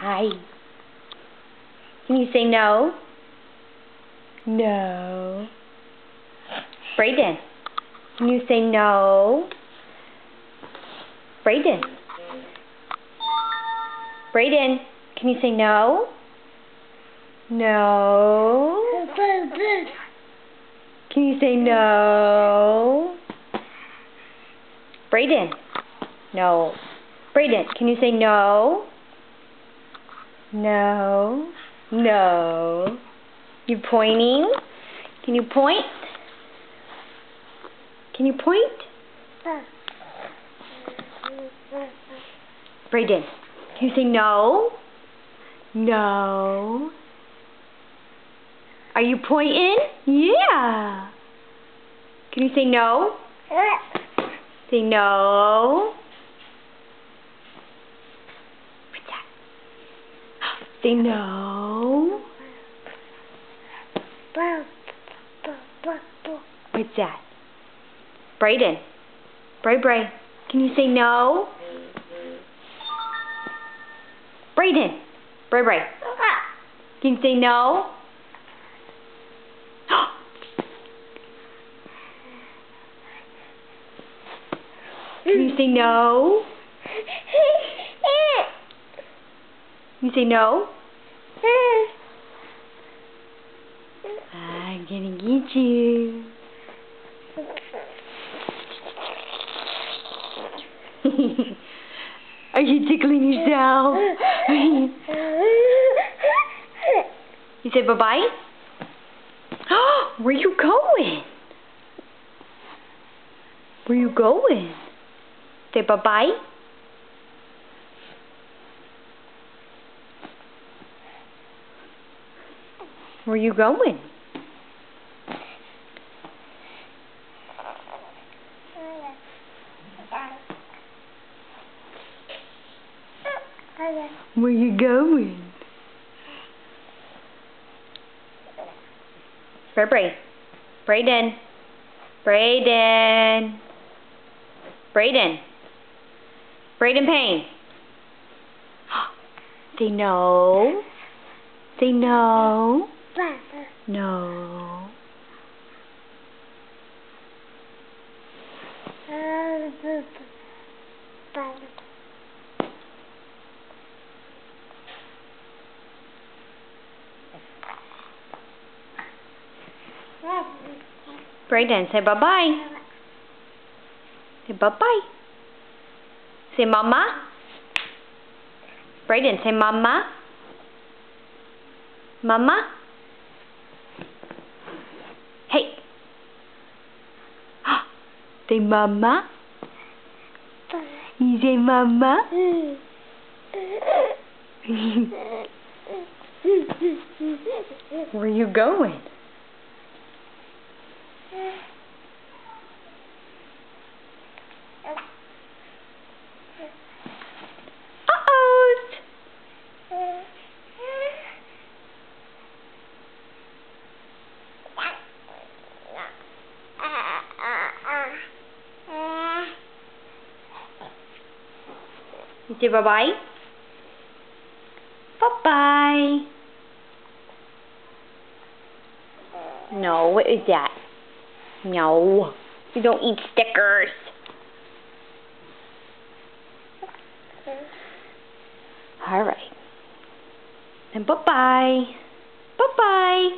Hi. Can you say no? No. Brayden, can you say no? Brayden. Brayden, can you say no? No. Can you say no? Brayden. No. Brayden, can you say no? No. No. You pointing? Can you point? Can you point? Brayden, can you say no? No. Are you pointing? Yeah. Can you say no? Say no. What's that? Say no. What's that? Brayden. Bray. Can you say no? Brayden. Bray. Can you say no? Can you say no? You say no? I'm gonna get you. Are you tickling yourself? You say bye-bye? Where you going? Where you going? Say bye-bye. Where you going? Where you going? Brayden. Brayden Payne. Say no. Say no. No. Brayden, say bye-bye. Say bye-bye. Say mama. Brayden, say mama. Mama. Hey. Say mama. You say mama. Where you going? You say bye-bye? Bye-bye. No, what is that? No, you don't eat stickers. All right. And bye-bye. Bye-bye.